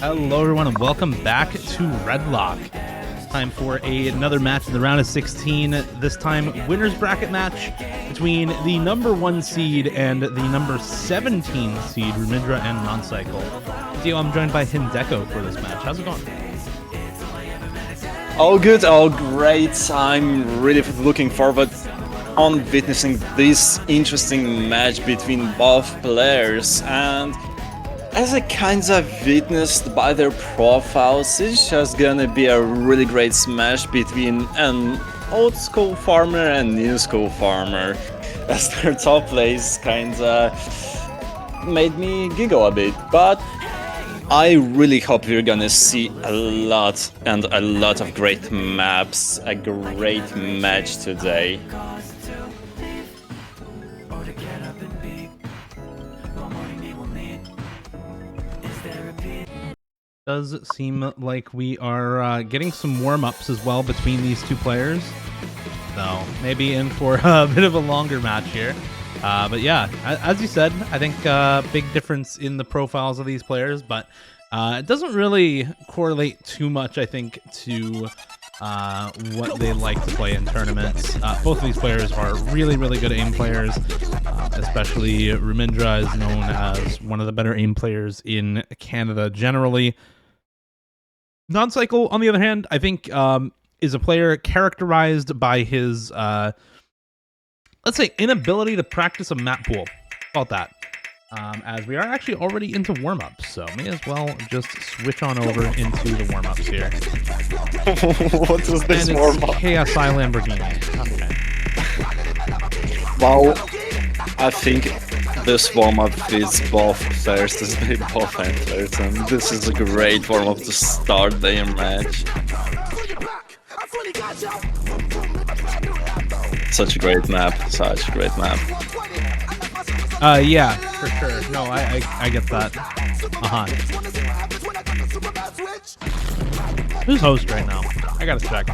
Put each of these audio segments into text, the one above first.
Hello everyone and welcome back to Redlock. Time for another match in the round of 16. This time winner's bracket match between the number 1 seed and the number 17 seed, Rumyndra and Noncycle. Dio, I'm joined by Hindeko for this match. How's it going? All good, all great. I'm really looking forward on witnessing this interesting match between both players, and as I kinda witnessed by their profiles, it's just gonna be a really great smash between an old school farmer and new school farmer, as their top plays kinda made me giggle a bit, but I really hope we're gonna see a lot of great maps, a great match today. Does seem like we are getting some warm-ups as well between these two players. So maybe in for a bit of a longer match here. But yeah, as you said, I think big difference in the profiles of these players, but it doesn't really correlate too much, I think, to what they like to play in tournaments. Both of these players are really, really good aim players, especially Rumyndra is known as one of the better aim players in Canada generally. Noncycle, on the other hand, I think is a player characterized by his, let's say, inability to practice a map pool. How about that? As we are actually already into warm-ups, so may as well just switch on over into the warm-ups here. What is this warm-up? KSI Lamborghini. Okay. Wow, I think this warm-up fits both players, as they both enter, and this is a great warm-up to start their match. Such a great map, such a great map. Yeah, for sure. No, I get that. Who's host right now? I gotta check.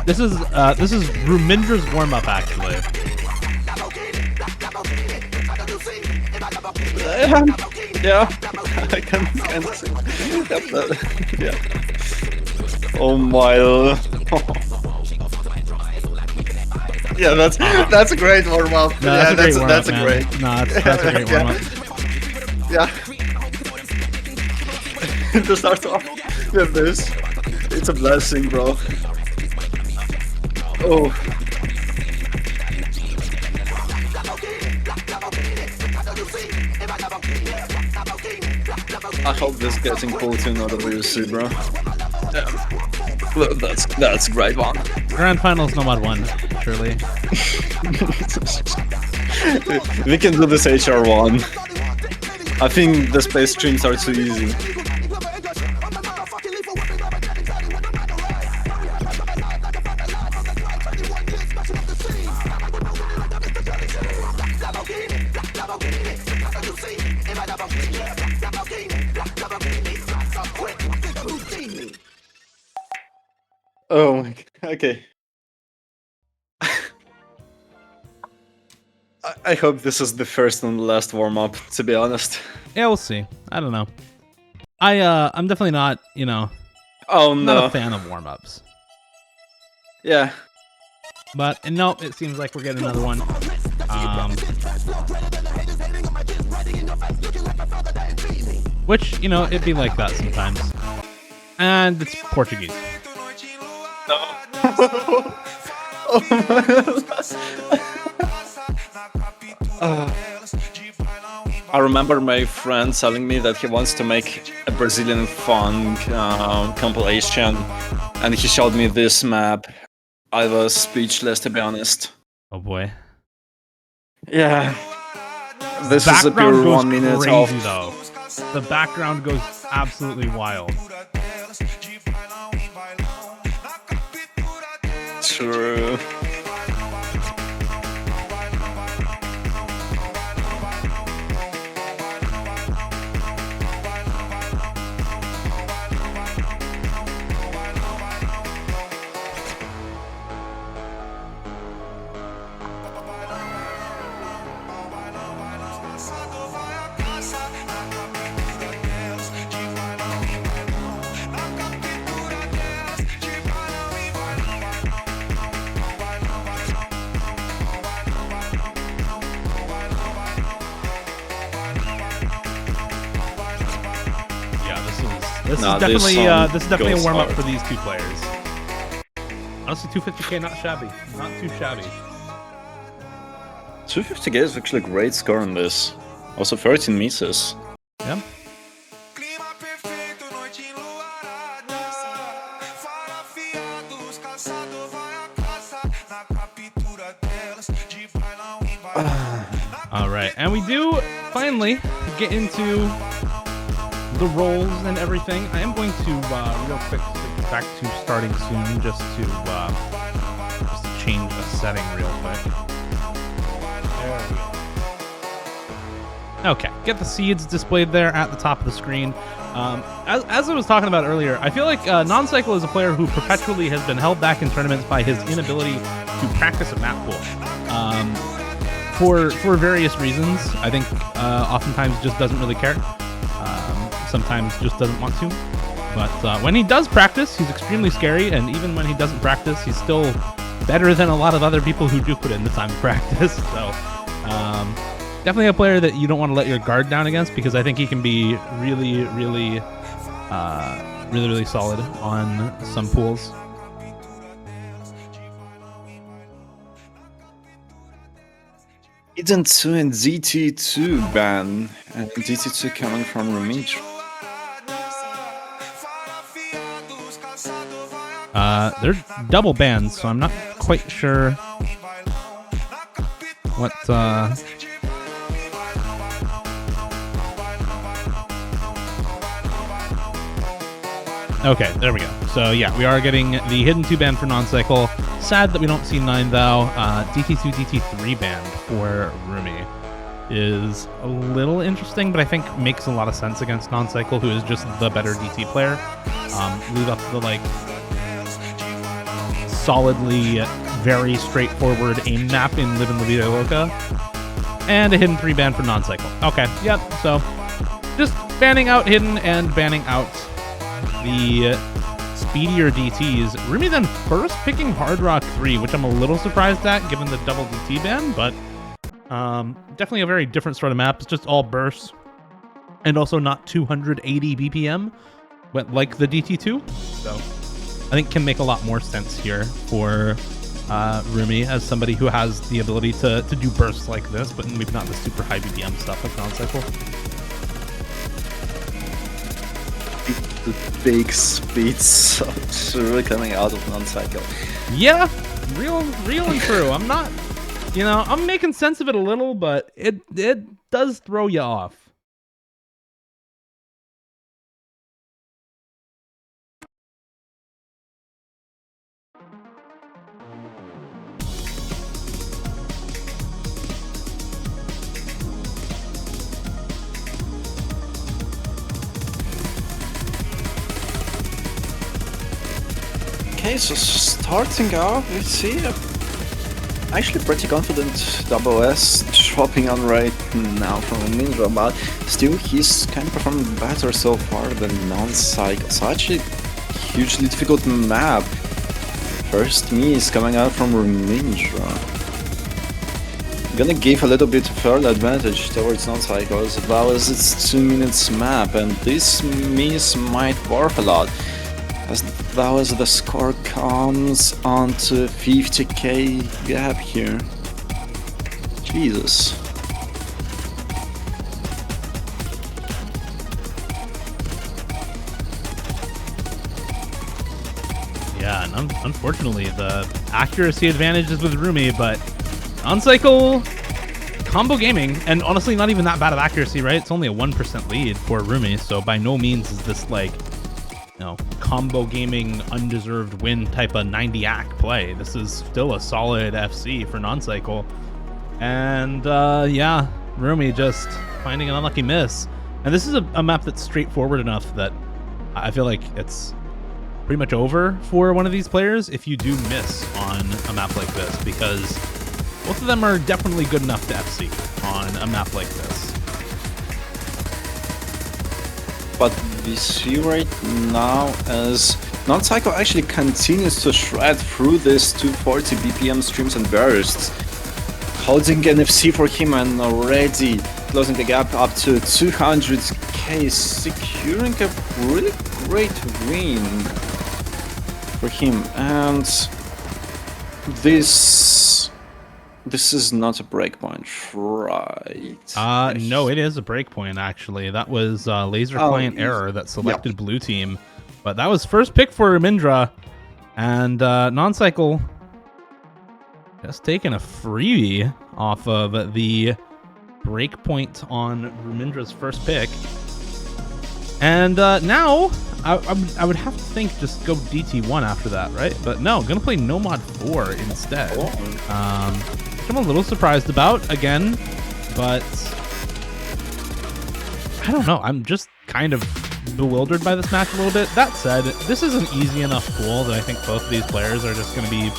This is Rumyndra's warm-up actually. Yeah, I can see. Yeah. Oh my. Yeah, that's a great warm up. No, yeah, that's a great. No, that's a great warm up. Yeah. To start off with this, it's a blessing, bro. Oh. I hope this getting pulled to another VC, bro. Yeah. Well, that's a great one. Grand Finals Nomad 1, surely. We can do this HR1. I think the space streams are too easy. Oh my god, okay. I hope this is the first and last warm-up, to be honest. Yeah, we'll see. I don't know. I'm definitely not, Oh not no. a fan of warm-ups. Yeah. But no, it seems like we're getting another one. Which, it'd be like that sometimes. And it's Portuguese. No. Oh my. I remember my friend telling me that he wants to make a Brazilian funk compilation, and he showed me this map. I was speechless, to be honest. Oh boy. Yeah. This is a pure 1 minute crazy, of... though. The background goes absolutely wild. True. This Nah, is definitely a goes warm up hard. for these two players. Honestly, 250k not shabby, not too shabby. 250k is actually a great score on this. Also 13 misses. Yeah. All right, and we do finally get into the roles and everything. I am going to real quick switch back to starting soon, just to change a setting real quick. There we go. Okay, get the seeds displayed there at the top of the screen. As I was talking about earlier, I feel like noncycle is a player who perpetually has been held back in tournaments by his inability to practice a map pool. For various reasons. I think oftentimes just doesn't really care. Sometimes just doesn't want to. But when he does practice, he's extremely scary, and even when he doesn't practice, he's still better than a lot of other people who do put in the time to practice. So definitely a player that you don't want to let your guard down against, because I think he can be really solid on some pools. Eden 2 and DT2 ban, and DT2 coming from Rumyndra. They're double bans, so I'm not quite sure what Okay, there we go. So yeah, we are getting the hidden 2 ban for noncycle. Sad that we don't see 9 thou. DT2, DT3 ban for Rumi is a little interesting, but I think makes a lot of sense against noncycle, who is just the better DT player. Leave up the like solidly very straightforward aim map in Live in La Vida Loca, and a hidden 3 ban for noncycle. Okay, yep. So just banning out hidden and banning out the speedier DTs. Rumi then first picking Hard Rock 3, which I'm a little surprised at given the double DT ban, but definitely a very different sort of map. It's just all bursts and also not 280 BPM, but like the DT2. So I think can make a lot more sense here for Rumi as somebody who has the ability to do bursts like this, but maybe not the super high BPM stuff like noncycle. The big speeds really coming out of noncycle. Yeah, real and true. I'm not, I'm making sense of it a little, but it does throw you off. Okay, so starting off, we see actually pretty confident double S dropping on right now from Rumyndra, but still he's kind of performing better so far than noncycle. So actually, hugely difficult map. First miss coming out from Rumyndra. Gonna give a little bit of early advantage towards noncycle as well as it's 2 minutes map, and this miss might worth a lot. As well as the score comes onto 50k gap here. Jesus. Yeah, and unfortunately, the accuracy advantage is with Rumi, but noncycle combo gaming, and honestly, not even that bad of accuracy, right? It's only a 1% lead for Rumi, so by no means is this like, combo gaming undeserved win type of 90 act play. This is still a solid FC for noncycle, and yeah, Rumi just finding an unlucky miss. And this is a map that's straightforward enough that I feel like it's pretty much over for one of these players if you do miss on a map like this, because both of them are definitely good enough to FC on a map like this. But we see right now as noncycle actually continues to shred through this 240 BPM streams and bursts, holding NFC for him and already closing the gap up to 200k, securing a really great win for him, and this is not a breakpoint, right? No, it is a breakpoint, actually. That was laser client error that selected blue team. But that was first pick for Rumyndra, and noncycle just taking a freebie off of the breakpoint on Rumyndra's first pick. And now, I would have to think just go DT1 after that, right? But no, gonna play Nomad 4 instead. Which I'm a little surprised about, again, but I don't know. I'm just kind of bewildered by this match a little bit. That said, this is an easy enough pool that I think both of these players are just going to be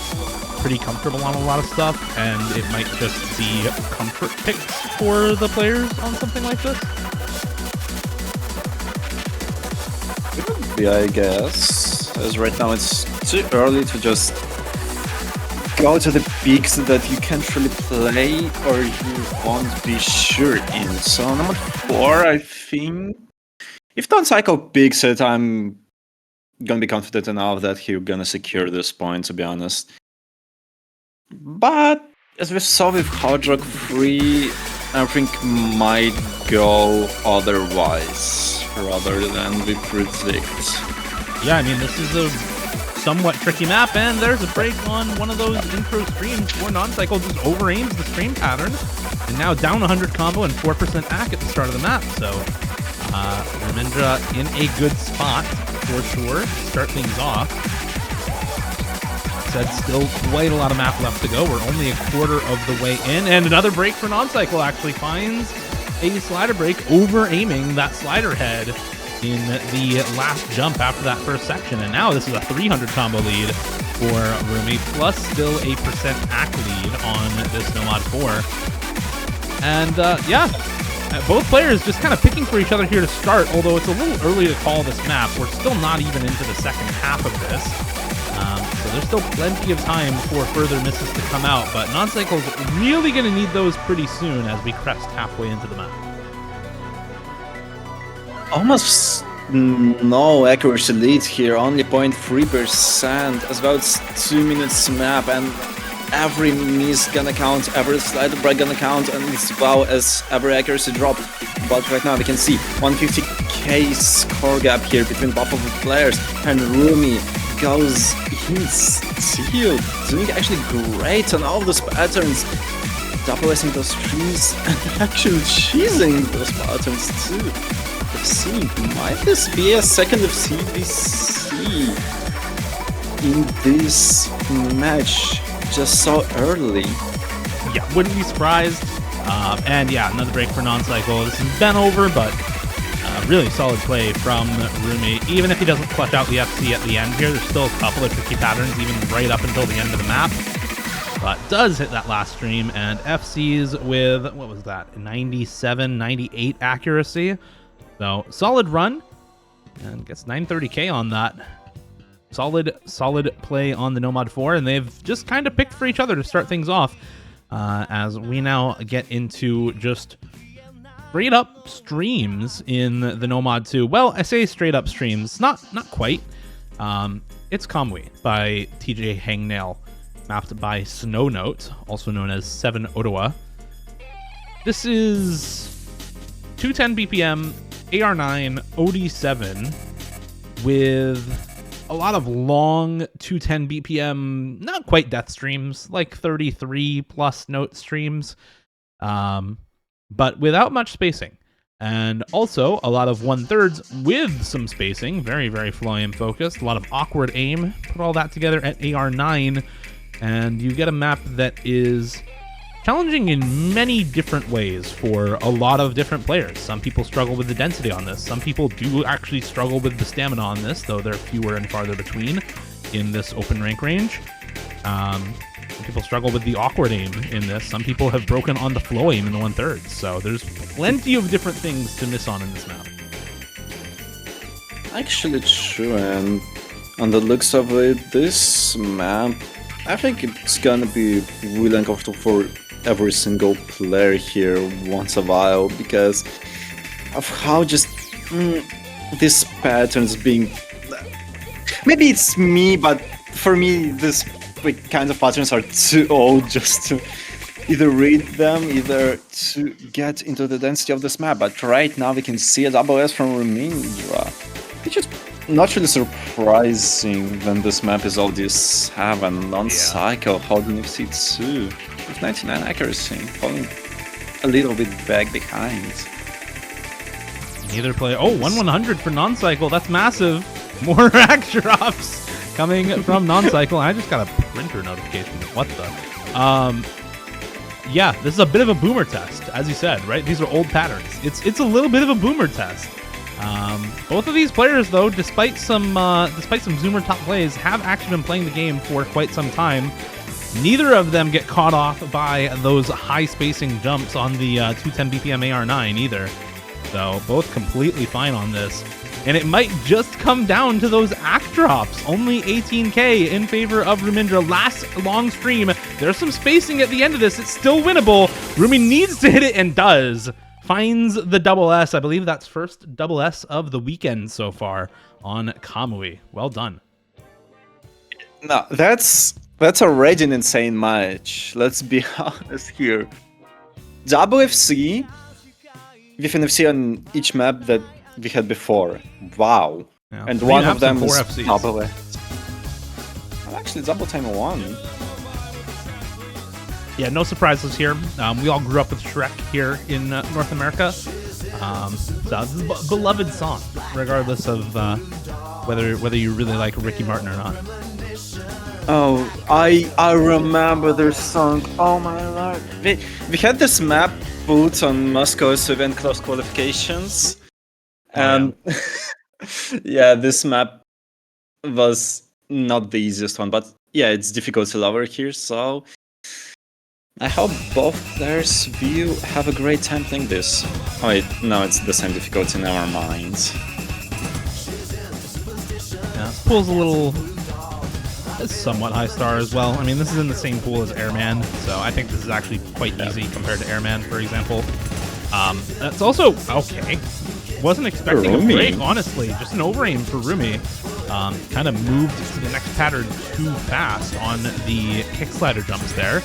pretty comfortable on a lot of stuff, and it might just be comfort picks for the players on something like this. Yeah, I guess. As right now it's too early to just go to the peaks that you can't really play or you won't be sure in. So number 4, I think. If noncycle picks it, I'm gonna be confident enough that he's gonna secure this point, to be honest. But as we saw with Hard Rock 3, I think might go otherwise rather than we predict. Yeah, I mean, this is a somewhat tricky map, and there's a break on one of those intro streams where noncycle just over-aims the stream pattern, and now down 100 combo and 4% AC at the start of the map, so Rumyndra in a good spot for sure to start things off. Said still quite a lot of map left to go. We're only a quarter of the way in, and another break for noncycle actually finds a slider break, over-aiming that slider head in the last jump after that first section, and now this is a 300 combo lead for Rumi, plus still a percent AC lead on this Nomad 4. And yeah, both players just kind of picking for each other here to start, although it's a little early to call this map. We're still not even into the second half of this, so there's still plenty of time for further misses to come out, but noncycle's really going to need those pretty soon as we crest halfway into the map. Almost no accuracy lead here, only 0.3%, as well as 2 minutes map, and every miss gonna count, every slider break gonna count, and as well as every accuracy drop. But right now we can see 150k score gap here between both of the players, and Rumi goes, he's still doing actually great on all those patterns, double-acing those streams and actually cheesing those patterns too. FC, might this be a second FC we see in this match just so early? Yeah, wouldn't be surprised. And yeah, another break for noncycle. This has been over, but really solid play from Rumi. Even if he doesn't clutch out the FC at the end here, there's still a couple of tricky patterns even right up until the end of the map. But does hit that last stream, and FC's with, what was that, 97, 98 accuracy. So solid run, and gets 930k on that. Solid play on the Nomad 4, and they've just kind of picked for each other to start things off, as we now get into just straight up streams in the Nomad 2. Well, I say straight up streams, not quite. It's Kamui by TJ Hangnail, mapped by Snow Note, also known as 7 Ottawa. This is 210 BPM, AR9, OD7, with a lot of long 210 BPM, not quite death streams, like 33 plus note streams, but without much spacing. And also a lot of 1/3 with some spacing, very, very flowy focused, a lot of awkward aim. Put all that together at AR9, and you get a map that is challenging in many different ways for a lot of different players. Some people struggle with the density on this. Some people do actually struggle with the stamina on this, though they're fewer and farther between in this open rank range. Some people struggle with the awkward aim in this. Some people have broken on the flow aim in the 1/3. So there's plenty of different things to miss on in this map. Actually true, and on the looks of it, this map, I think it's gonna be really uncomfortable for every single player here once a while, because of how just these patterns being. Maybe it's me, but for me, these kinds of patterns are too old just to either read them, either to get into the density of this map. But right now, we can see a double S from Rumyndra, which is not really surprising when this map is already 7 non-cycle, holding FC2 with 99 accuracy, falling a little bit back behind. Neither player. Oh, 1/100 for non-cycle. That's massive. More rack drops coming from non-cycle. I just got a printer notification. What the? Yeah, this is a bit of a boomer test, as you said, right? These are old patterns. It's a little bit of a boomer test. Both of these players, though, despite some zoomer top plays, have actually been playing the game for quite some time. Neither of them get caught off by those high spacing jumps on the 210 BPM AR9 either. So both completely fine on this. And it might just come down to those act drops. Only 18k in favor of Rumyndra. Last long stream. There's some spacing at the end of this. It's still winnable. Rumi needs to hit it and does. Finds the double S. I believe that's first double S of the weekend so far on Kamui. Well done. No, that's already an insane match. Let's be honest here. Double FC with an FC on each map that we had before. Wow. Yeah, and one of them is FCs. Double S. Well, actually, double time 1. Yeah, no surprises here. We all grew up with Shrek here in North America. So this is a beloved song, regardless of whether you really like Ricky Martin or not. Oh, I remember their song. Oh my lord. We had this map put on Moscow's event close qualifications. And yeah, this map was not the easiest one, but yeah, it's difficulty lower here, so I hope both players will have a great time playing this. Oh wait, no, it's the same difficulty, never mind. Yeah, this pool's a little somewhat high star as well. I mean, this is in the same pool as Airman, so I think this is actually quite easy compared to Airman, for example. That's also okay. Wasn't expecting a break, honestly. Just an overaim for Rumi. Kind of moved to the next pattern too fast on the kick slider jumps there,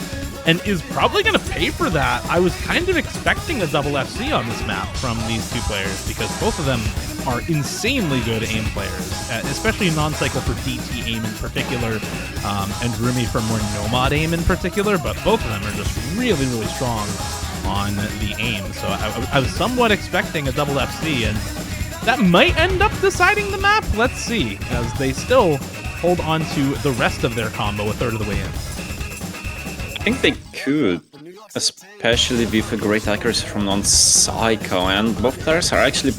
and is probably going to pay for that. I was kind of expecting a double FC on this map from these two players because both of them are insanely good aim players, especially non-cycle for DT aim in particular, and Rumi for more nomad aim in particular, but both of them are just really, really strong on the aim. So I was somewhat expecting a double FC, and that might end up deciding the map. Let's see, as they still hold on to the rest of their combo a third of the way in. I think they could, especially with a great accuracy from non-cycle, and both players are actually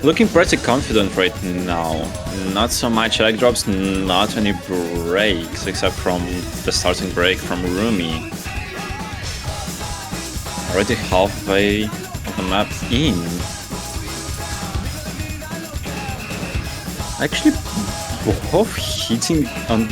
looking pretty confident right now. Not so much egg drops, not any breaks, except from the starting break from Rumi. Already halfway of the map in. Actually, both hitting on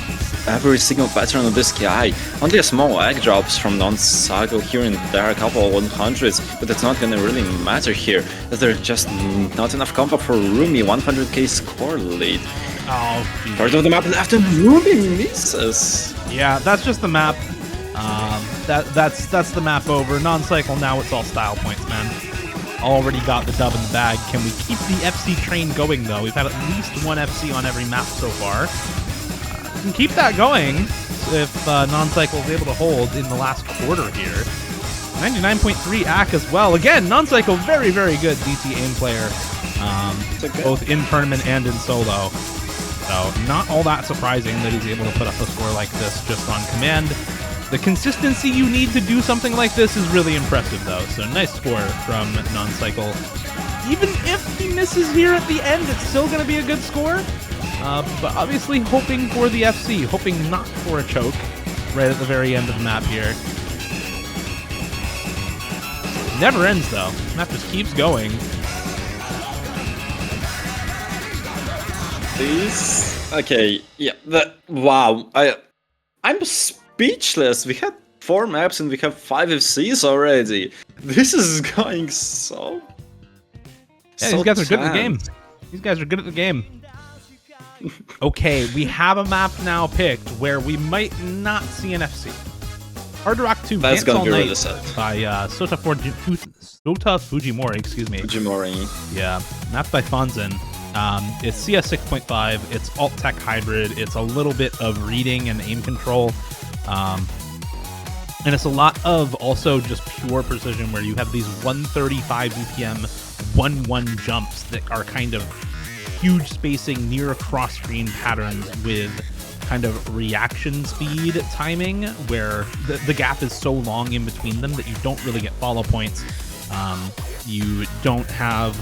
every single pattern of this guy. Only a small egg drops from non-cycle here and there, a couple of 100s, but it's not gonna really matter here, as there's just not enough combo for Rumi. 100k score lead. Oh, geez. Part of the map left and Rumi misses. Yeah, that's just the map. That's the map over. Non-cycle now, it's all style points, man. Already got the dub in the bag. Can we keep the FC train going, though? We've had at least one FC on every map so far. We can keep that going if non-cycle is able to hold in the last quarter here. 99.3 AC as well. Again, non-cycle, very, very good DT aim player, both in tournament and in solo. So not all that surprising that he's able to put up a score like this just on command. The consistency you need to do something like this is really impressive, though. So nice score from non-cycle. Even if he misses here at the end, it's still going to be a good score. But obviously hoping for the FC, hoping not for a choke right at the very end of the map here. Never ends, though. The map just keeps going. This... Okay, yeah. Wow. I'm speechless. We had 4 maps and we have 5 FCs already. This is going so... Yeah, these guys are good in the game. These guys are good at the game. Okay, we have a map now picked where we might not see an FC. Hard Rock 2 That's Dance gonna All be Night really sad. by Sota Fujimori, excuse me. Fujimori. Yeah, mapped by Fonzin. It's CS 6.5, it's alt-tech hybrid, it's a little bit of reading and aim control. And it's a lot of also just pure precision where you have these 135 BPM 1-1 jumps that are kind of huge spacing near cross-screen patterns with kind of reaction speed timing where the gap is so long in between them that you don't really get follow points. You don't have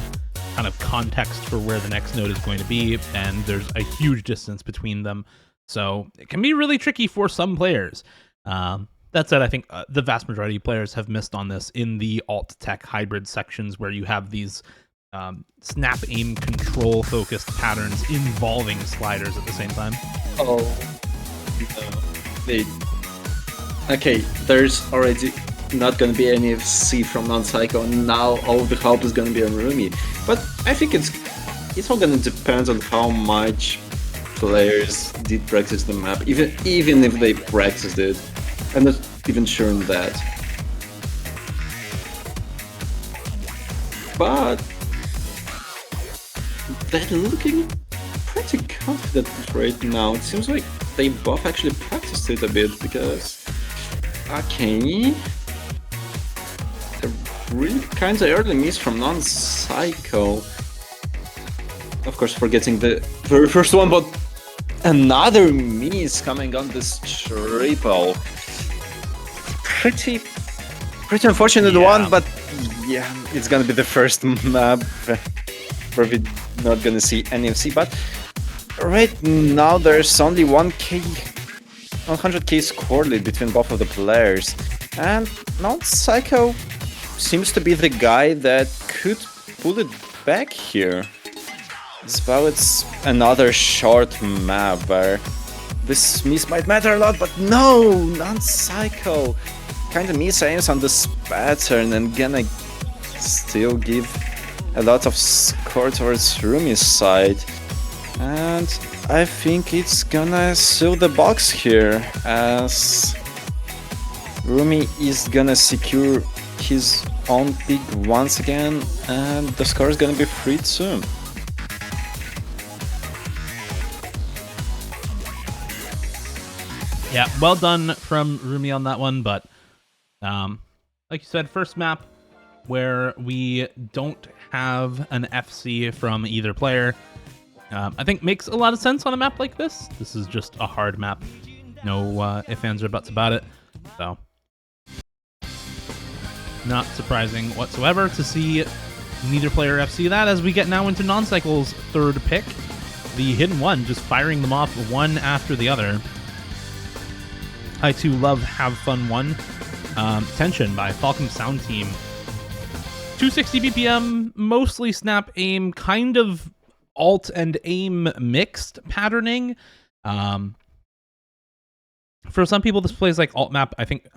kind of context for where the next node is going to be, and there's a huge distance between them. So it can be really tricky for some players. That said, I think the vast majority of players have missed on this in the alt-tech hybrid sections where you have these snap aim control focused patterns involving sliders at the same time. Oh, no. Okay, there's already not gonna be any FC from noncycle, and now all the hope is gonna be on Rumi. But I think it's all gonna depend on how much players did practice the map, even if they practiced it. I'm not even sure on that. But they're looking pretty confident right now. It seems like they both actually practiced it a bit because okay, a really kind of early miss from noncycle. Of course, forgetting the very first one, but another miss coming on this triple. Pretty unfortunate one, but yeah, it's gonna be the first map where we're not gonna see any FC. But right now there's only 100k score lead between both of the players, and noncycle seems to be the guy that could pull it back here. As well, it's another short map where this miss might matter a lot, but no, noncycle kind of miss-aims on this pattern and gonna still give a lot of score towards Rumi's side. And I think it's gonna seal the box here, as Rumi is gonna secure his own pick once again, and the score is gonna be freed soon. Yeah, well done from Rumi on that one, but like you said, first map where we don't have an FC from either player, I think makes a lot of sense on a map like this. This is just a hard map. No ifs, ands, or buts about it. So, not surprising whatsoever to see neither player FC that as we get now into noncycle's third pick. The Hidden One, just firing them off one after the other. I too love Have Fun 1. Tension by Falcon Sound Team. 260 BPM, mostly snap aim, kind of alt and aim mixed patterning. For some people, this plays like alt map. I think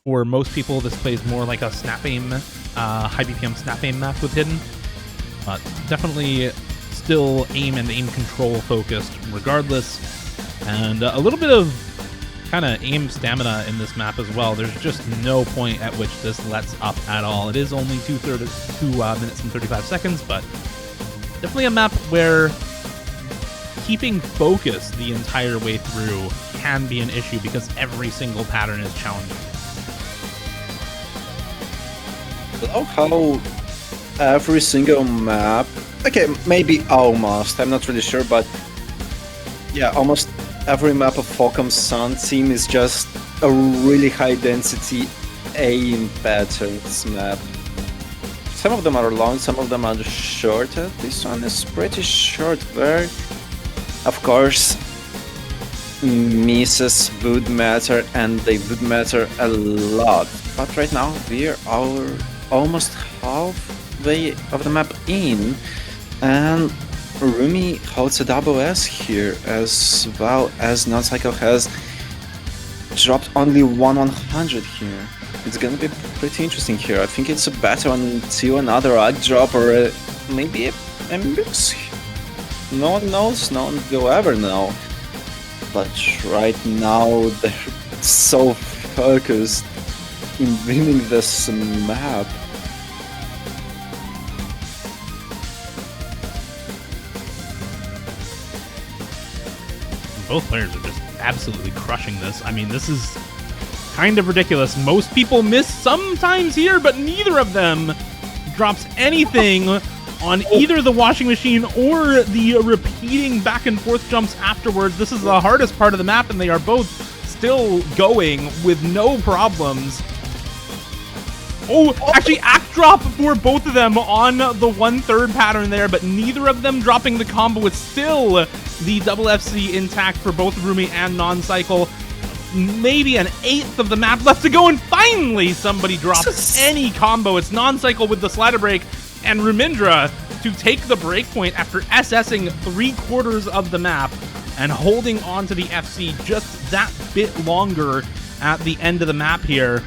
for most people, this plays more like a snap aim, high BPM snap aim map with Hidden. But definitely still aim and aim control focused regardless. And a little bit of kind of aim stamina in this map as well. There's just no point at which this lets up at all. It is only 2 minutes and 35 seconds, but definitely a map where keeping focus the entire way through can be an issue because every single pattern is challenging. I love how every single map, okay, maybe almost, I'm not really sure, but yeah, almost every map of Falcon Sound Team is just a really high density aim patterns map. Some of them are long, some of them are shorter. This one is pretty short, where of course misses would matter, and they would matter a lot. But right now we are almost halfway of the map in, and Rumi holds a double S here, as well as noncycle has dropped only 100 here. It's gonna be pretty interesting here. I think it's a battle until another arc drop or maybe a mix no one knows, no one will ever know. But right now, they're so focused in winning this map. Both players are just absolutely crushing this. I mean, this is kind of ridiculous. Most people miss sometimes here, but neither of them drops anything on either the washing machine or the repeating back and forth jumps afterwards. This is the hardest part of the map, and they are both still going with no problems. Oh, actually, act drop for both of them on the 1/3 pattern there, but neither of them dropping the combo. It's still the double FC intact for both Rumi and noncycle. Maybe an eighth of the map left to go, and finally somebody drops any combo. It's noncycle with the slider break, and Rumyndra to take the break point after SSing 3/4 of the map and holding on to the FC just that bit longer at the end of the map here.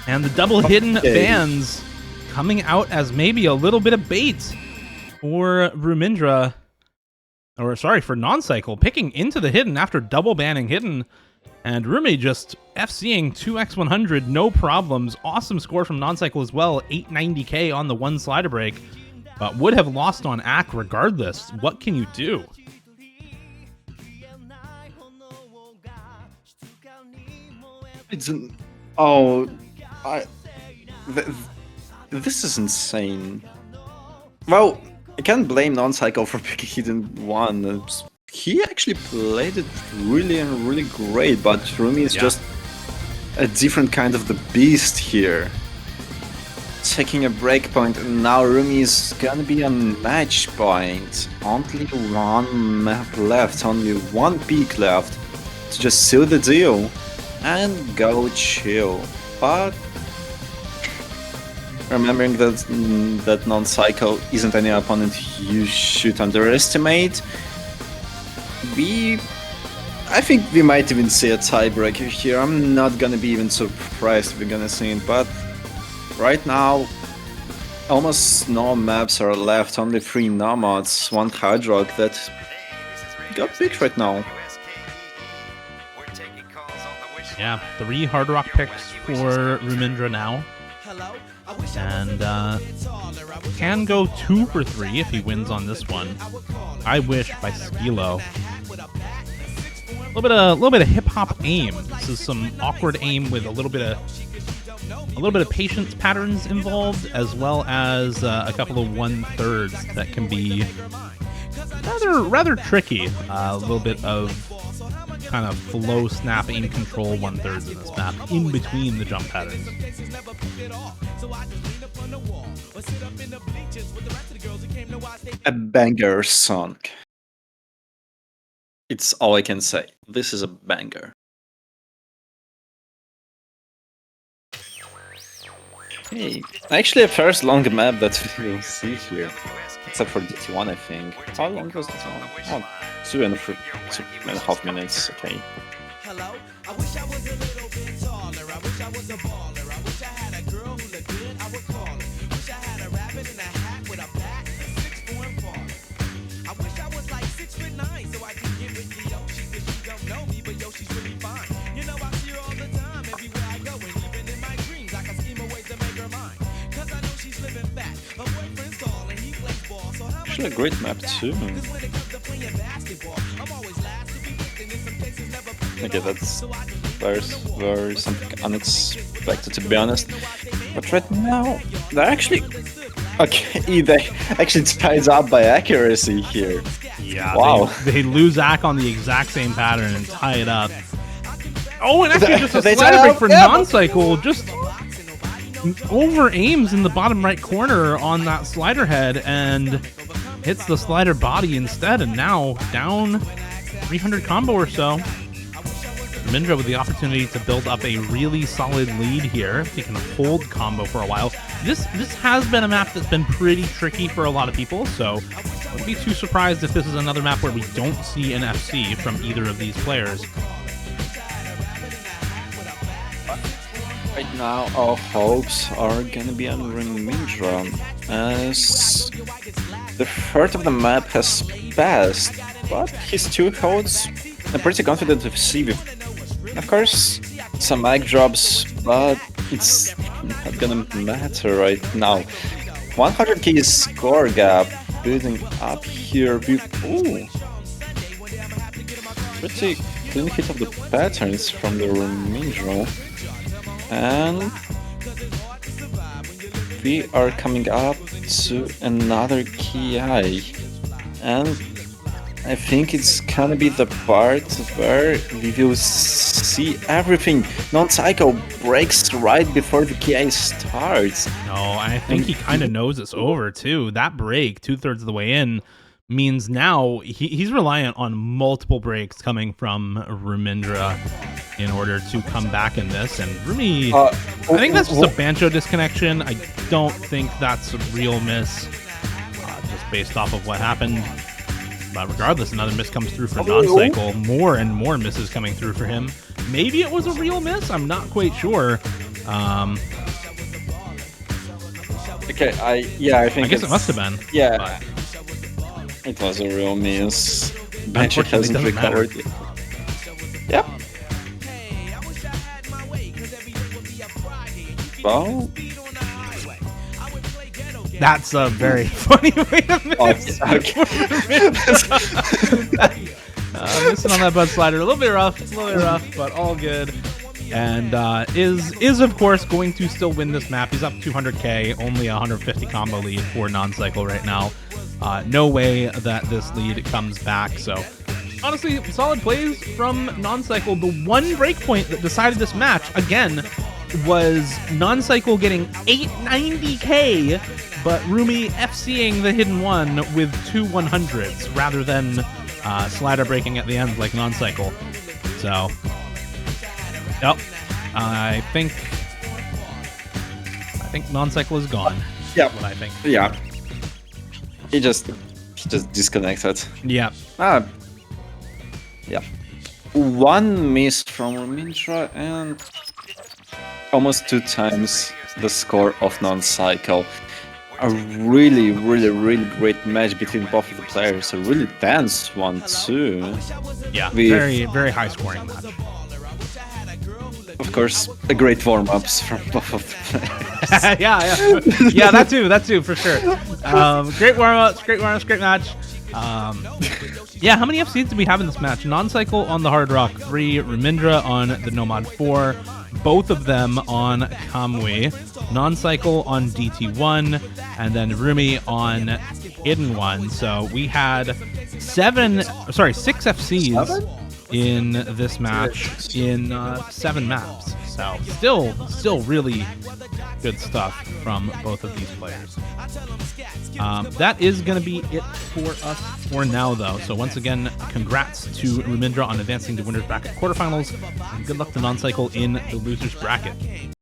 And the double hidden bans coming out as maybe a little bit of bait for Rumyndra, or sorry, for noncycle, picking into the hidden after double banning hidden. And Rumi just FCing 2x100, no problems. Awesome score from noncycle as well, 890k on the one slider break, but would have lost on AC regardless. What can you do? It's an... this is insane. Well, I can't blame noncycle for picking hidden one. He actually played it really great, but Rumi is just a different kind of the beast here. Taking a breakpoint, and now Rumi is gonna be on match point. Only one map left, only one peak left to just seal the deal and go chill. But remembering that noncycle isn't any opponent you should underestimate, I think we might even see a tiebreaker here. I'm not gonna be even surprised if we're gonna see it, but right now almost no maps are left, only 3 nomads, 1 hard rock that got picked right now. Yeah, 3 hard rock picks for Rumyndra now. And can go 2 for 3 if he wins on this one. I wish by Skilo. A little bit of hip hop aim. This is some awkward aim with a little bit of patience patterns involved, as well as a couple of 1/3s that can be rather tricky. A little bit of kind of flow snap aim control 1/3s in this map in between the jump patterns. A banger song. It's all I can say. This is a banger. Hey, actually a first long map that we'll see here. Except for DT1, I think. How long was DT1? Oh, 2.5 minutes, okay. Hello, I wish I was a little bit taller. I wish I was a baller. I wish I had a girl who looked good, I would call her. Wish I had a rabbit in a hat with a bat and 6'4" and baller. I wish I was like 6'9" so I could get with the Yoshi, cause she don't know me, but Yoshi's really fine. You know I see her all the time, everywhere I go, and even in my dreams I can scheme a way to make her mine. Cause I know she's living fat. Her boyfriend's tall and he plays ball, so how Actually a great map too. Okay, that's very something unexpected, to be honest. But right now, they're actually... Okay, they actually ties up by accuracy here. Yeah, wow. They lose AC on the exact same pattern and tie it up. Oh, and actually just a They slider tie break up, for yeah. noncycle. Just over aims in the bottom right corner on that slider head and hits the slider body instead, and now down 300 combo or so. Rumyndra with the opportunity to build up a really solid lead here. He can hold combo for a while. This has been a map that's been pretty tricky for a lot of people, so I wouldn't be too surprised if this is another map where we don't see an FC from either of these players. Right Now our hopes are gonna be on Rumyndra, as the third of the map has passed, but he still holds a pretty confident FC. Of course, some mag drops, but it's not gonna matter right now. 100k score gap building up here. Ooh, pretty clean hit of the patterns from the Rumyndra. And we are coming up to another KI, and I think it's gonna be the part where we will see everything. Noncycle breaks right before the KI starts. No, I think he kind of knows it's over too. That break, 2/3 of the way in, means now he's reliant on multiple breaks coming from Rumyndra in order to come back in this. And Rumi, I think that's just a Bancho disconnection. I don't think that's a real miss, just based off of what happened. But regardless, another miss comes through for Noncycle. More and more misses coming through for him. Maybe it was a real miss. I'm not quite sure. Okay, I think I guess it must have been. Yeah, but it was a real miss. Bancho unfortunately, hasn't it doesn't matter. recovered. Yep. Well, that's a very funny way to miss. okay. Missing on that bud slider, a little bit rough, but all good. And is of course going to still win this map. He's up 200k, only 150 combo lead for Noncycle right now. No way that this lead comes back. So honestly, solid plays from Noncycle. The one breakpoint that decided this match again was Noncycle getting 890k, but Rumi FCing the hidden one with 2 100s rather than slider breaking at the end like Noncycle. So, yep, I think Noncycle is gone. Yeah, what I think. Yeah, he just disconnected. Yeah. Yeah. One miss from Rumyndra and almost 2 times the score of Noncycle. A really great match between both of the players. A really tense one too. Yeah, very high scoring match. Of course, a great warm-ups from both of the players. yeah, that too, for sure. Great warm-ups, great match. Yeah, how many FCs did we have in this match? Noncycle on the Hard Rock 3, Rumyndra on the Nomad 4, both of them on Kamui, Noncycle on DT1, and then Rumi on Hidden 1. So we had 6 FCs in this match in 7 maps. So still really good stuff from both of these players. That is going to be it for us for now, though. So once again, congrats to Rumyndra on advancing to Winners Bracket quarterfinals, and good luck to Noncycle in the Losers Bracket.